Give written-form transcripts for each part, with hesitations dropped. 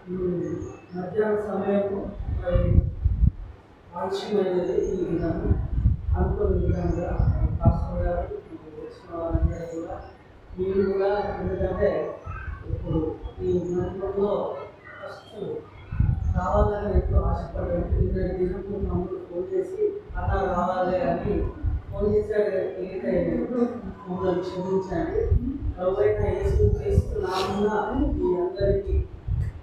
మధ్యాహ్న సమయం మరి ఆలస్యమైనది. ఈ విధంగా అనుకున్న విధంగా పాస్టర్ గారు వచ్చిన వారందరూ కూడా మీరు కూడా ఎందుకంటే ఇప్పుడు ఈ మండలంలో ఫస్ట్ రావాలని ఎంతో ఆశపడ్డాడు. 2 దినములు మమ్మల్ని ఫోన్ చేసి అన్న రావాలి అని ఫోన్ చేశాడు. లేట్ అయ్యింది, మమ్మల్ని క్షమించండి. ప్రభువైన యేసుక్రీస్తు నామమున మీ అందరికీ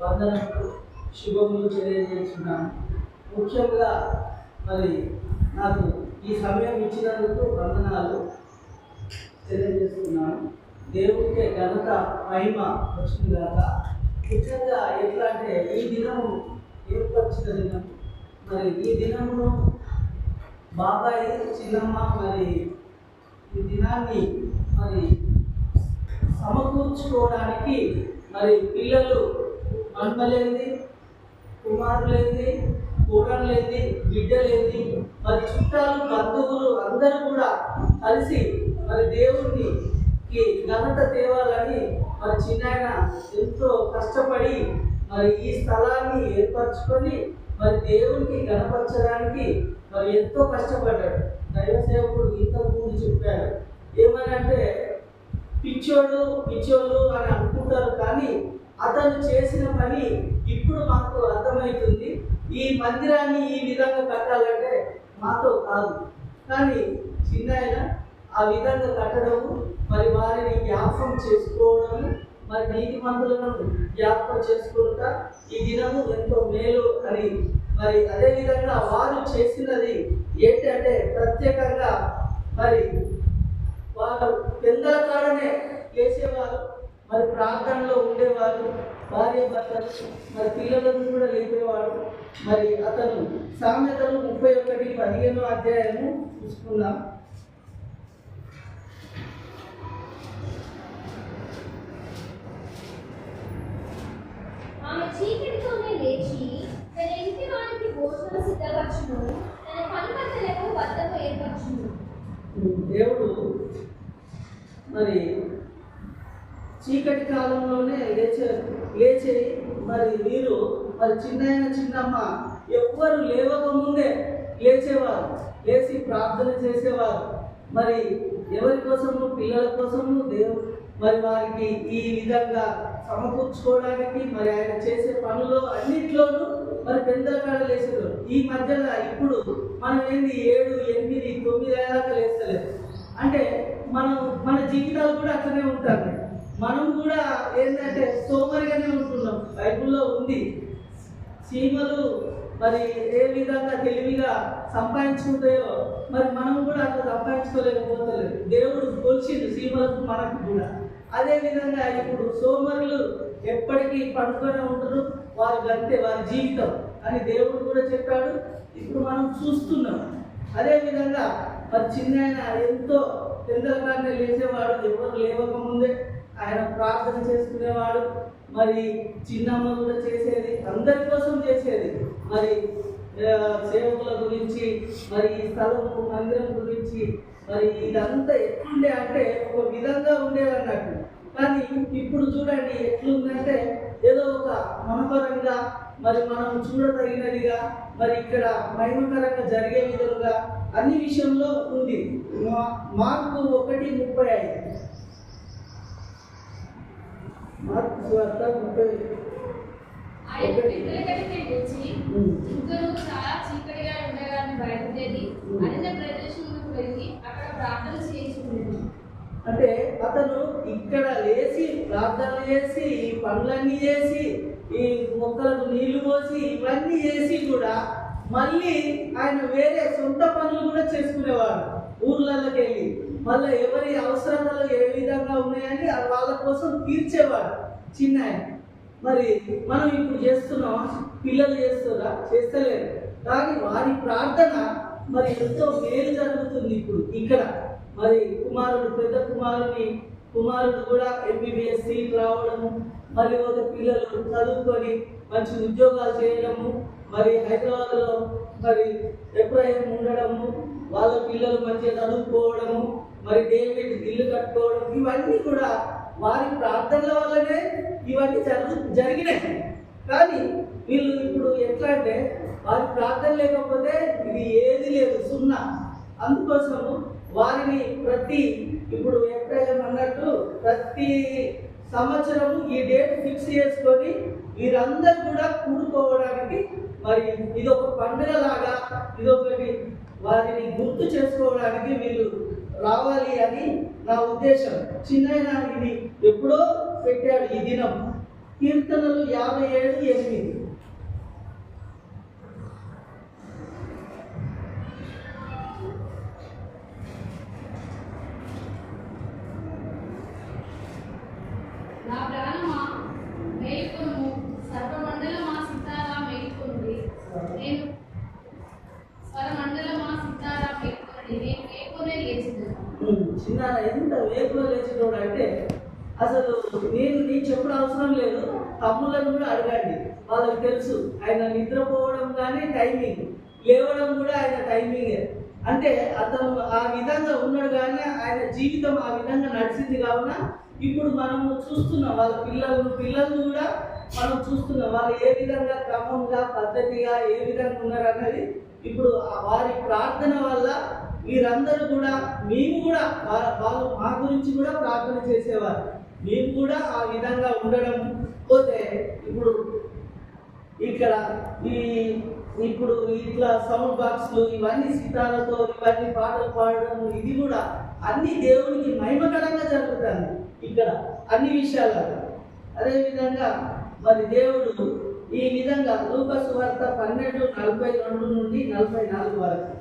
వందనములు శుభములు తెలియజేస్తున్నాను. ముఖ్యంగా మరి నాకు ఈ సమయం ఇచ్చినందుకు వందనాలు తెలియజేస్తున్నాను. దేవుడికే ఘనత మహిమ వచ్చిందాక. ముఖ్యంగా ఎట్లా అంటే ఈ దినము ఏర్పరిచిన దినం. మరి ఈ దినమును బాబాయ్ చిన్నమ్మ మరి ఈ దినాన్ని మరి సమకూర్చుకోవడానికి మరి పిల్లలు మన్మలేంది, కుమారులేంది, కూడలేంది, బిడ్డలేంది, మరి చుట్టాలు బంధువులు అందరూ కూడా కలిసి మరి దేవునికి ఘనత తేవాలని మరి చిన్నాయన ఎంతో కష్టపడి మరి ఈ స్థలాన్ని ఏర్పరచుకొని మరి దేవునికి గణపరచడానికి మరి ఎంతో కష్టపడ్డాడు. దైవ సేవకుడు ఇంతకుముందు చెప్పాడు ఏమనంటే పిచ్చోళ్ళు అని అనుకుంటారు, కానీ అతను చేసిన పని ఇప్పుడు మాకు అర్థమవుతుంది. ఈ మందిరాన్ని ఈ విధంగా కట్టాలంటే మాతో కాదు, కానీ చిన్నాయన ఆ విధంగా కట్టడము మరి వారిని జ్ఞాపకం చేసుకోవడము మరి నీతిమంతులను జ్ఞాపకం చేసుకుంటా ఈ దినము ఎంతో మేలు అని మరి అదేవిధంగా వారు చేసినది ఏంటంటే ప్రత్యేకంగా మరి వారు పెద్దల కాడనే చేసేవారు, మరి ప్రార్థనలో ఉండేవారు, భార్య భర్తలు మరి పిల్లలను కూడా లేపేవాడు. మరి అతను సామెతలు 31:15 అధ్యాయము చూసుకుందాం. ఆమె చీకటితోనే లేచి తన ఇంటి వారికి భోజనం సిద్ధపరచును, తన పనికత్తెలకు వద్దకు ఏర్పరచును. దేవుడు మరి చీకటి కాలంలోనే లేచి మరి వీరు మరి చిన్నమ్మ ఎవ్వరు లేవక ముందే లేచేవారు, లేచి ప్రార్థన చేసేవారు. మరి ఎవరి కోసము? పిల్లల కోసము మరి వారికి ఈ విధంగా సమకూర్చుకోవడానికి మరి ఆయన చేసే పనులు అన్నిట్లోనూ మరి పెద్దల కాడ లేచేవారు. ఈ మధ్యలో ఇప్పుడు మనం ఏంది 7, 8, 9 దాకా లేస్తలేదు. అంటే మన జీవితాలు కూడా అట్లనే ఉంటాయి. మనం కూడా ఏంటంటే సోమరిగానే ఉంటున్నాం. బైబిల్లో ఉంది సీమలు మరి ఏ విధంగా తెలివిగా సంపాదించుకుంటాయో మరి మనం కూడా అట్లా సంపాదించుకోలేకపోతలేదు. దేవుడు కొలిచిండు సీమలకు మనకు కూడా. అదేవిధంగా ఇప్పుడు సోమరులు ఎప్పటికీ పండుకొని ఉంటారు, వారి గంటే వారి జీవితం అని దేవుడు కూడా చెప్పాడు. ఇప్పుడు మనం చూస్తున్నాం. అదేవిధంగా మరి చిన్నాయన ఎంతో పెద్దలగానే లేచేవాడు, ఎవరు లేవక ముందే ఆయన ప్రార్థన చేసుకునేవాడు. మరి చిన్నమ్మ కూడా చేసేది, అందరి కోసం చేసేది. మరి సేవకుల గురించి మరి ఈ స్థలము మందిరం గురించి మరి ఇదంతా ఎట్లుండే అంటే ఒక విధంగా ఉండేది అన్నట్టు. కానీ ఇప్పుడు చూడండి ఎట్లుందంటే ఏదో ఒక మనపరంగా మరి మనం చూడదగినదిగా మరి ఇక్కడ మహిమకరంగా జరిగే విధంగా అన్ని విషయంలో ఉంది. మార్కు 1:35 మార్కు సువార్త 30. ఆయన పిల్లల దగ్గరికి వచ్చి ఇద్దరు చాలా చీకటిగా ఉండగానే బయలుదేరి అరణ్య ప్రదేశంలోకి వెళ్ళి అక్కడ ప్రార్థన చేయించుకున్నాడు. అంటే అతను ఇక్కడ లేచి ప్రార్థన చేసి ఈ పనులన్నీ చేసి ఈ మొక్కలకు నీళ్లు పోసి ఇవన్నీ చేసి కూడా మళ్ళీ ఆయన వేరే సొంత పనులు కూడా చేసుకునేవాడు. ఊర్లలోకి వెళ్ళి మళ్ళీ ఎవరి అవసరాలు ఏ విధంగా ఉన్నాయని వాళ్ళ కోసం తీర్చేవాడు చిన్న ఆయన. మరి మనం ఇప్పుడు చేస్తున్నాం, పిల్లలు చేస్తున్నా? చేస్తలేరు. కానీ వారి ప్రార్థన మరి ఎంతో మేలు జరుగుతుంది ఇప్పుడు ఇక్కడ. మరి పెద్ద కుమారుడు కూడా MBBS సీట్ రావడము, మరి ఒక పిల్లలు చదువుకొని మంచి ఉద్యోగాలు చేయడము, మరి హైదరాబాద్లో మరి ఎప్పుడైనా ఉండడము, వాళ్ళ పిల్లలు మంచిగా చదువుకోవడము, మరి డేవిడ్ ఇల్లు కట్టుకోవడం, ఇవన్నీ కూడా వారి ప్రార్థనల వల్లనే ఇవన్నీ జరిగినాయి. కానీ వీళ్ళు ఇప్పుడు ఎట్లా అంటే వారి ప్రార్థన లేకపోతే ఇది ఏది లేదు, సున్నా. అందుకోసము వారిని ఇప్పుడు ఎప్పుడైనా అన్నట్టు ప్రతి సంవత్సరము ఈ డేట్ ఫిక్స్ చేసుకొని వీరందరూ కూడా కూడుకోవడానికి, మరి ఇది ఒక పండుగ లాగా, ఇదొకటి వారిని గుర్తు చేసుకోవడానికి వీళ్ళు రావాలి అని నా ఉద్దేశం. చిన్న ఇది ఎప్పుడో పెట్టాడు ఈ దినం. కీర్తనలు 57:8. నా ప్రాణమా మేల్కొనుము, సర్వమండలమా సితారా మేల్కొనుడి. నేను స్వరమండలమా సితారా మేల్కొనుడి, నేను వేకునే లేచిదను. చిన్న ఎంత వేకులో లేచినోడు అంటే అసలు నేను చెప్పడం అవసరం లేదు. తమ్ములను కూడా అడగండి, వాళ్ళకి తెలుసు. ఆయన నిద్రపోవడం కానీ టైమింగ్, లేవడం కూడా ఆయన టైమింగే. అంటే అతను ఆ విధంగా ఉన్నాడు కానీ ఆయన జీవితం ఆ విధంగా నడిచింది. కావున ఇప్పుడు మనము చూస్తున్నాం వాళ్ళ పిల్లలు కూడా మనం చూస్తున్నాం వాళ్ళు ఏ విధంగా క్రమంగా పద్ధతిగా ఏ విధంగా ఉన్నారు అన్నది. ఇప్పుడు వారి ప్రార్థన వల్ల వీరందరూ కూడా, మేము కూడా వాళ్ళు మా గురించి కూడా ప్రార్థన చేసేవారు. మేము కూడా ఆ విధంగా ఉండడం. పోతే ఇప్పుడు ఇక్కడ ఇప్పుడు ఇట్లా సౌండ్ బాక్స్లు ఇవన్నీ సితారతో ఇవన్నీ పాటలు పాడడం, ఇది కూడా అన్ని దేవునికి మహిమకరంగా జరుగుతుంది ఇక్కడ అన్ని విషయాలలో. అదేవిధంగా మరి దేవుడు ఈ విధంగా లూకా సువార్త 12:42 నుండి 44 వరకు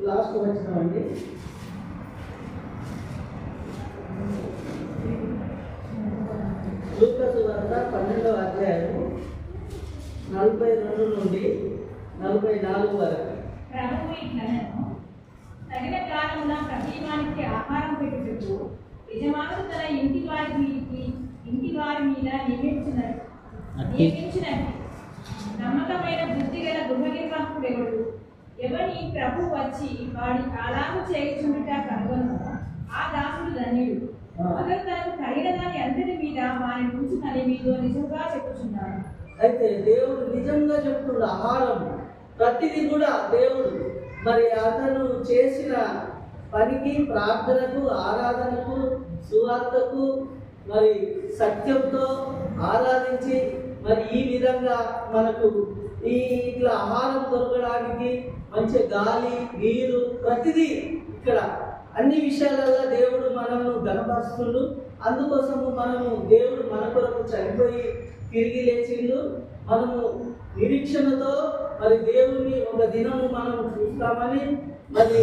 లాస్ట్ వచ్చినామండి. లూకా సువార్త 12వ అధ్యాయం 42 నుండి 44 వరకు. ప్రభువు ఇట్లనెను, తగిన కాలమున ప్రతి వానికి ఆహారం పెట్టుటకు యజమానుడు తన ఇంటి వారి మీద నియమించినట్టు నమ్మకమైన బుద్ధి గల గృహ నిర్వాహకుడు ఎవని ప్రభు వచ్చి వాడి అలాగు చేయుచుండుట కనుగొను, ఆ దాసుడు ధన్యుడు. అతను తనకు కలిగిన దాని అంతటి మీద వారి ఉంచునని మీతో నిజంగా చెప్పుచున్నాను. అయితే దేవుడు నిజంగా చెప్తున్నాడు. ఆహారం ప్రతిదీ కూడా దేవుడు మరి అతను చేసిన పనికి, ప్రార్థనకు, ఆరాధనకు, సువార్తకు, మరి సత్యంతో ఆరాధించి మరి ఈ విధంగా మనకు ఇట్లా ఆహారం దొరకడానికి మంచి గాలి, నీరు, ప్రతిదీ ఇక్కడ అన్ని విషయాలలో దేవుడు మనల్ని గణపరుస్తుండు. అందుకోసము మనము దేవుడు మన కొరకు చనిపోయి తిరిగి లేచిండు. మనము నిరీక్షణతో మరి దేవుని ఒక దినము మనం చూస్తామని, మరి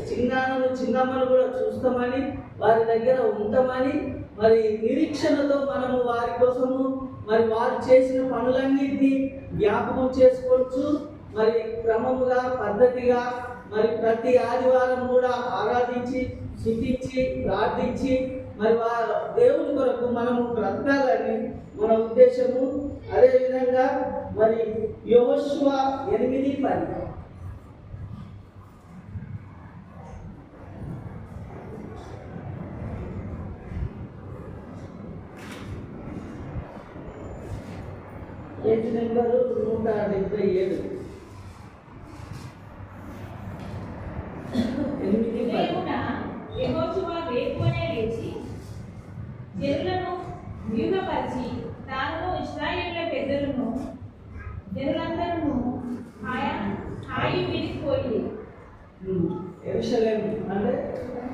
చిన్నమ్మను కూడా చూస్తామని, వారి దగ్గర ఉంటామని, మరి నిరీక్షణతో మనము వారి కోసము మరి వారు చేసిన పనులన్నింటినీ జ్ఞాపకం చేసుకోవచ్చు. మరి క్రమముగా పద్ధతిగా మరి ప్రతి ఆదివారం కూడా ఆరాధించి, స్తుతించి, ప్రార్థించి మరి దేవుని కొరకు మనము బ్రతకాలని మన ఉద్దేశము. అదేవిధంగా మరి యెహోషువ 8:10. Page number 177. 8:10. యెహోషువ వేకువనే లేచి జనులను వ్యూహపరిచి తాను ఇశ్రాయేలుల పెద్దలను జనులందరూ హాయి విడిపోయి. యెరూషలేము అంటే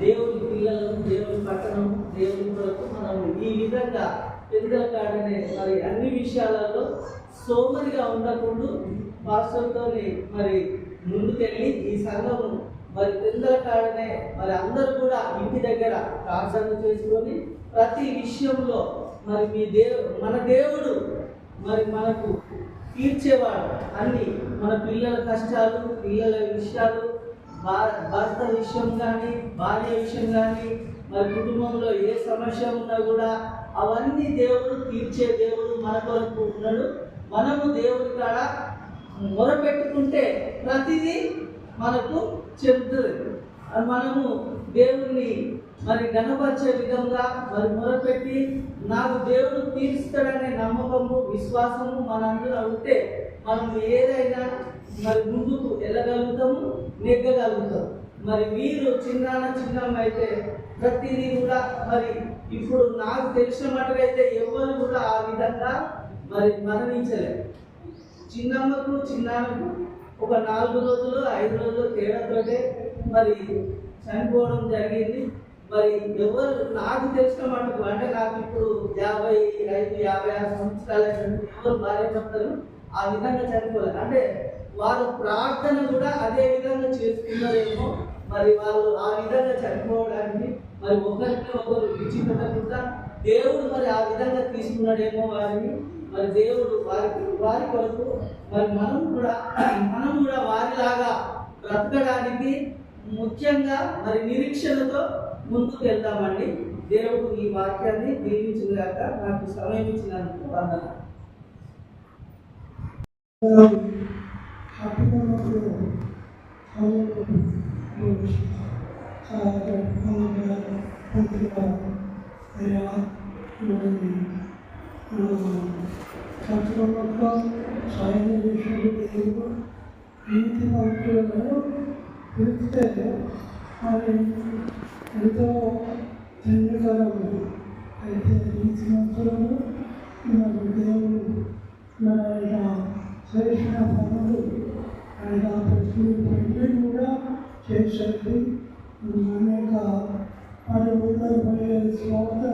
దేవుని పిల్లలు, దేవుని పట్టణం, దేవుని కొరకు మనం ఈ విధంగా పెద్దల కాడనే మరి అన్ని విషయాలలో సోమరిగా ఉండకుండా పాస్టర్తో మరి ముందుకెళ్ళి ఈ సంఘము మరి పెద్దల కాడనే మరి అందరూ కూడా ఇంటి దగ్గర ప్రార్థన చేసుకొని ప్రతి విషయంలో మరి మన దేవుడు మరి మనకు తీర్చేవాడు. అన్ని మన పిల్లల కష్టాలు, పిల్లల విషయాలు, భర్త విషయం కానీ, భార్య విషయం కానీ, మరి కుటుంబంలో ఏ సమస్య ఉన్నా కూడా అవన్నీ దేవుడు తీర్చే దేవుడు మన కొరకు ఉన్నాడు. మనము దేవుడి కాడ మొరపెట్టుకుంటే ప్రతిదీ మనకు చెప్తుంది. మనము దేవుణ్ణి మరి గణపరిచే విధంగా మరి మొదలుపెట్టి నాకు దేవుడు తీరుస్తాడనే నమ్మకము విశ్వాసము మనందరూ ఉంటే మనం ఏదైనా మరి ముందుకు వెళ్ళగలుగుతాము, నెగ్గగలుగుతాం. మరి వీరు చిన్నమ్మ అయితే ప్రతిదీ కూడా మరి ఇప్పుడు నాకు తెలిసిన మటుకైతే ఎవరు కూడా ఆ విధంగా మరి మరణించలేదు. చిన్నమ్మకు చిన్నాన్నకు ఒక 4 రోజులు 5 రోజులు తేడాతోటే మరి చనిపోవడం జరిగింది. మరి ఎవరు నాకు తెలిసిన మటుకు అంటే నాకు ఇప్పుడు 55-56 సంవత్సరాలు ఎవరు భార్య భర్తలు ఆ విధంగా చనిపోలేదు. అంటే వారు ప్రార్థన కూడా అదే విధంగా చేసుకున్నారేమో, మరి వాళ్ళు ఆ విధంగా చనిపోవడానికి మరి ఒకరికి ఒకరు విడిచిపెట్టకుండా దేవుడు మరి ఆ విధంగా తీసుకున్నాడేమో వారిని. మరి దేవుడు వారి కొరకు మరి మనం కూడా వారిలాగా బ్రతకడానికి ముఖ్యంగా మరి నిరీక్షణతో ముందుకు వెళ్దామండి. దేవుడు ఈ వాక్యాన్ని దీవించుగాక. నాకు సమయం ఇచ్చినందుకు వందనాలు. సంవత్సరంలో సాయం చేసేది దేవుడు నీతి మంత్రులను పిలిస్తే మరి ఎంతో ధన్యకరము. అయితే నీతి మంత్రులను మరి దేవుడు ఆయన చేసిన పనులు ఆయన ప్రతి పెళ్లి కూడా చేసేది. అనేక 10 తర్వాత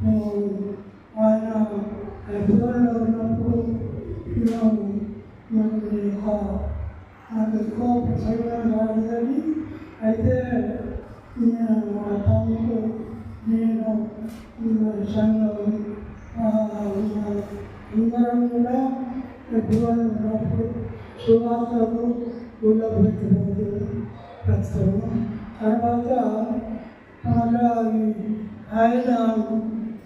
మేము ఆయన ఎప్పుడైనా ఉన్నప్పుడు నాకు ఎక్కువ ప్రసంగం రాలేదని అయితే మా తమ్ముడు నేను సంఘం అందరం కూడా ఎప్పుడైనా ఉన్నప్పుడు సువార్తలు ఊళ్ళో పెట్టినది ప్రస్తుతం. తర్వాత మళ్ళా ఆయన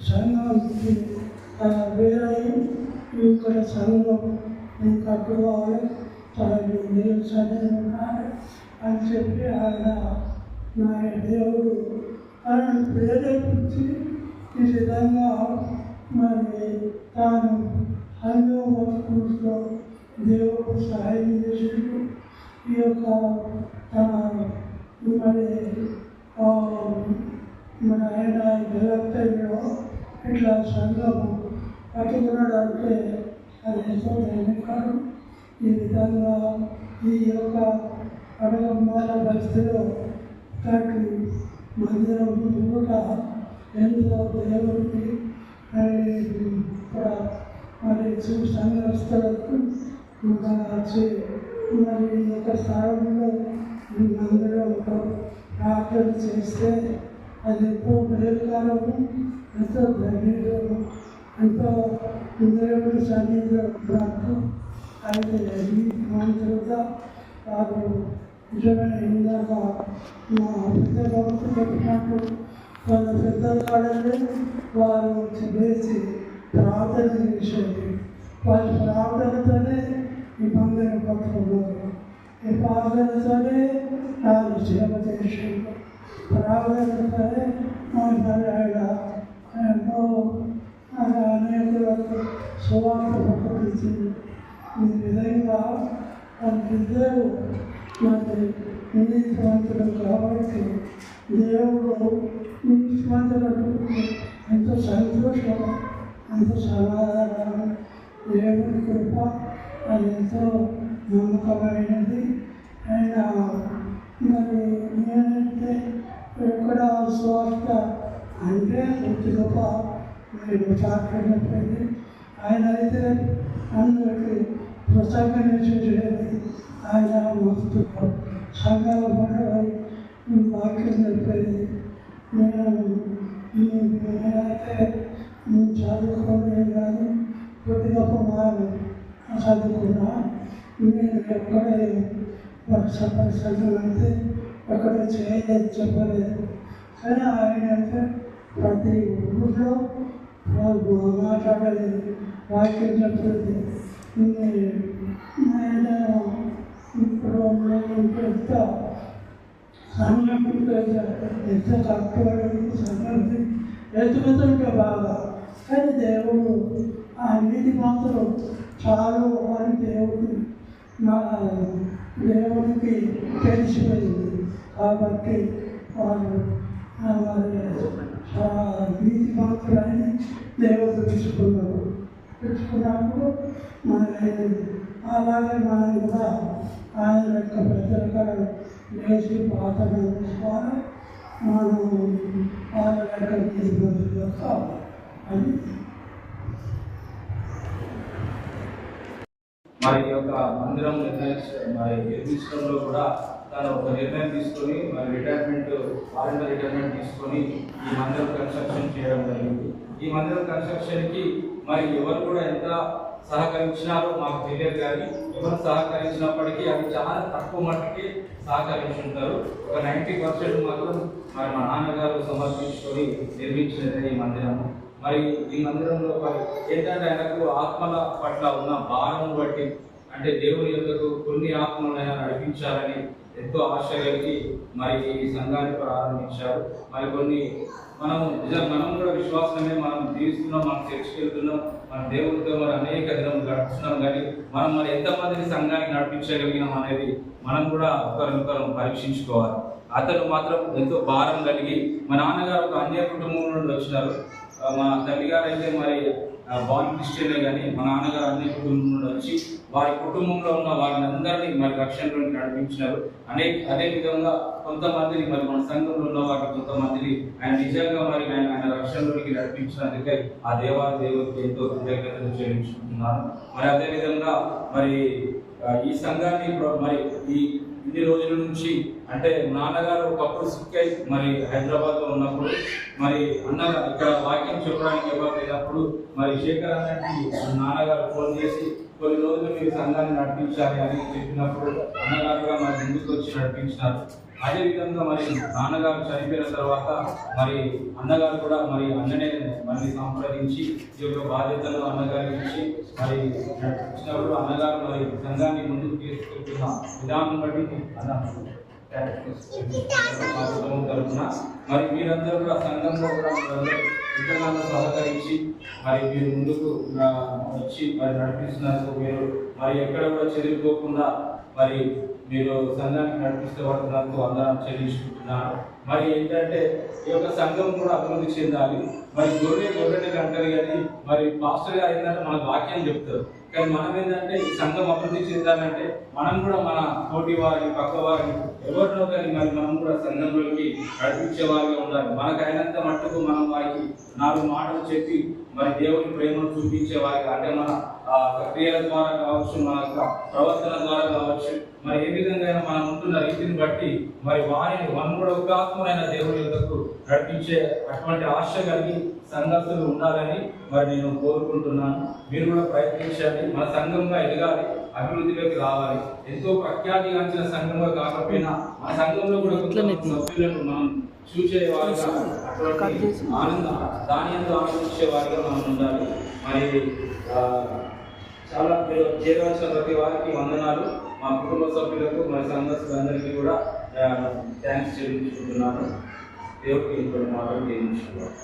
సంఘానికి వేరే ఇక్కడ సంఘం నేను కట్టుకోవాలి, దేవుడు సన్నిధి ఉండాలి అని చెప్పి ఆయన నా దేవుడు ఆయన ప్రేరేపించి ఈ విధంగా మరి తాను సంఘంలో దేవుడు సహాయం చేసిండు. ఈ యొక్క తన మరి ఆయన జగత్తలో ఇట్లా సంఘము పట్టుకున్నాడంటే అది ఎంతో ధన్యకారు. ఈ విధంగా ఈ యొక్క అడగమ్మాల బస్తీలో ఇలాంటి మందిరం కూడా ఎంతో దేవుడికి ఇక్కడ మరి సంఘస్థలకు వచ్చి మరి ఈ యొక్క స్థానంలో మందిరంలో ప్రార్థన చేస్తే అది ఎంతో మేలుకరము, ఎంతో ధన్యము, ఎంతో దేవుడి సన్నిధిలో అయితే ఈ మంత్రులుగా వారు నిజమైన ఇందాక మా పెద్ద భక్తులు చెప్పినట్టు వాళ్ళ పెద్దల కాడలే వారు వేసి ప్రార్థన చేసేది. వాళ్ళ ప్రార్థనతోనే ఈ మందిరం పట్టుకున్నారు. ఈ ప్రార్థనతోనే వాళ్ళు సేవ చేసేది. ప్రార్థనతోనే ఆయన ఎంతో అనేకులకు సువార్త ప్రకటించింది. ఈ విధంగా వాళ్ళిద్దరూ మరి నీతిమంతులు కాబట్టి దేవుడు నీతిమంతులకు ఎంతో సంతోషం, ఎంతో సమాధానం. దేవుడి కృప అది ఎంతో నమ్మకమైనది. ఆయన మరి నేనైతే ఎక్కడ స్వార్థ అంటే కొద్ది గొప్ప మీరు చాటుకున్నట్లయితే ఆయన అయితే అందరికీ ప్రసంగం చేసేది. ఆయన మస్తు సంఘాల పడవై వాక్యం చెప్పేది. నేనైతే చదువుకోలేదు కానీ కొద్ది గొప్ప మాను చదువుకున్నా. నేను ఎక్కడే పరిశ్రమ అయితే ఎక్కడ చేయలేదు, చెప్పలేదు. కానీ ఆయన అయితే ప్రతి ఊళ్ళో మాట్లాడలేదు, వాక్యం చెప్పలేదు. ఆయన ఇప్పుడు ఎంత సంఘం ఎంత కట్టుబడి సంఘాన్ని ఎత్తుకుతుంటే బాగా, కానీ దేవుడు ఆ నీతి మాత్రం చాలు అని దేవుడికి తెలిసిపోయింది. కాబట్టి వారు నీతి మాత్రాన్ని దేవుడు తెలుసుకున్నప్పుడు మనకైనది. అలాగే మనం కూడా ఆయన యొక్క పెద్దల లేచి ప్రార్థన చేసుకోవాలి. మనం వాళ్ళ యొక్క తీసుకుంటూ కావాలి. అది మరి ఈ యొక్క మందిరం నిర్మించడంలో కూడా తను ఒక నిర్ణయం తీసుకొని మరి వాలంటీర్ రిటైర్మెంట్ తీసుకొని ఈ మందిరం కన్స్ట్రక్షన్ చేయడం జరిగింది. ఈ మందిరం కన్స్ట్రక్షన్కి మరి ఎవరు కూడా ఎంత సహకరించినారో మాకు తెలియదు, కానీ ఎవరు సహకరించినప్పటికీ అది చాలా తక్కువ మట్టుకి సహకరించుంటారు. ఒక 90% మాత్రం మరి మా నాన్నగారు సమర్పించుకొని నిర్మించినదే ఈ మందిరము. మరి ఈ మందిరంలో ఏంటంటే ఆయనకు ఆత్మల పట్ల ఉన్న భారం బట్టి, అంటే దేవుని యొక్కకు కొన్ని ఆత్మలను నడిపించాలని ఎంతో ఆశ కలిగి మరి ఈ సంఘాన్ని ప్రారంభించారు. మరి కొన్ని మనం కూడా విశ్వాసమే మనం జీవిస్తున్నాం, మనం చర్చికి వెళ్తున్నాం, మన దేవుడితో మరి అనేక దినం గడుపుతున్నాం, కానీ మనం మరి ఎంతమందిని సంఘానికి నడిపించగలిగినాం అనేది మనం కూడా ఒకరినొకరు పరీక్షించుకోవాలి. అతను మాత్రం ఎంతో భారం కలిగి, మా నాన్నగారు ఒక అన్య కుటుంబం నుండి వచ్చినారు. మా తల్లిగారు అయితే మరి బాన్ క్రిస్టియనే, కానీ మా నాన్నగారు అన్ని కుటుంబం నుండి వచ్చి వారి కుటుంబంలో ఉన్న వారిని మరి రక్షణలోకి నడిపించినారు. అదే విధంగా కొంతమందిని మరి మన సంఘంలో ఉన్న వారికి కొంతమందిని ఆయన నిజంగా మరి ఆయన రక్షణలోకి నడిపించినందుకే ఆ దేవుడికి ఎంతో కృతజ్ఞతలు చెల్లించుకుంటున్నాను. మరి అదేవిధంగా మరి ఈ సంఘాన్ని మరి ఇన్ని రోజుల నుంచి, అంటే నాన్నగారు ఒకప్పుడు సిక్ అయి మరి హైదరాబాద్లో ఉన్నప్పుడు మరి అన్నగా ఇక్కడ వాక్యం చెప్పడానికి ఎవరు లేనప్పుడు మరి శేఖర్ అన్నకి నాన్నగారు ఫోన్ చేసి కొన్ని రోజులు మీరు సంఘాన్ని నడిపించాలి అని చెప్పినప్పుడు అన్నగారుగా మరి ముందుకు వచ్చి నడిపించినారు. అదేవిధంగా మరి నాన్నగారు చనిపోయిన తర్వాత మరి అన్నగారు కూడా మరి అన్ననే మళ్ళీ సంప్రదించి ఈ యొక్క బాధ్యతను అన్నగారికి ఇచ్చి మరి నడిపించినప్పుడు అన్నగారు మరి సంఘాన్ని ముందుకు తీసుకెళ్తున్న విధానం బట్టి తరఫున మరి మీరందరూ కూడా సంఘంలో కూడా ఎంతగానో సహకరించి మరి మీరు ముందుకు వచ్చి మరి నడిపిస్తున్నందుకు మీరు మరి ఎక్కడ కూడా చెదిరిపోకుండా మరి మీరు సంఘానికి నడిపిస్తూ పడుతున్నందుకు అందరం చెల్లించుకుంటున్నారు. మరి ఏంటంటే ఈ యొక్క సంఘం కూడా అభివృద్ధి చెందాలి. మరి గొర్రెని కంటారు, కానీ మరి పాస్టర్ గారు ఏంటంటే మనకు వాక్యం చెప్తారు, కానీ మనం ఏంటంటే ఈ సంఘం అభివృద్ధి చెందాలంటే మనం కూడా మన తోటి వారిని పక్క వారిని ఎవరినో కానీ మరి మనం కూడా సంఘంలోకి నడిపించే వారిగా ఉండాలి. మనకు అయినంత మట్టుకు మనం వారికి 4 మాటలు చెప్పి మరి దేవుని ప్రేమను చూపించే వారికి, అంటే మన క్రియల ద్వారా కావచ్చు, మన ప్రవర్తన ద్వారా కావచ్చు, మరి ఏ విధంగా మనం ఉంటున్న రీతిని బట్టి మరి వారిని మనం కూడా ఒక ఆత్మనైన దేవుని యొక్కకు నడిపించే అటువంటి ఆశ కలిగి సంఘస్థులు ఉండాలని మరి నేను కోరుకుంటున్నాను. మీరు కూడా ప్రయత్నించండి. మన సంఘంగా ఎదగాలి, అభివృద్ధిలోకి రావాలి. ఎంతో ప్రఖ్యాతిగాంచిన సంఘంగా కాకపోయినా మన సంఘంలో కూడా సభ్యులను మనం చూసే వారిగా, అటువంటి దాని ఎంతో ఆనందించే వారిగా మనం ఉండాలి. మరి చాలా చేరవలసిన ప్రతి వారికి వందనాలు. మా కుటుంబ సభ్యులకు మరి సంఘస్థులందరికీ కూడా థ్యాంక్స్ చెల్లించుకుంటున్నాను. దేవుడికి ఇంకొక మాటలు చేయించుకోవాలి.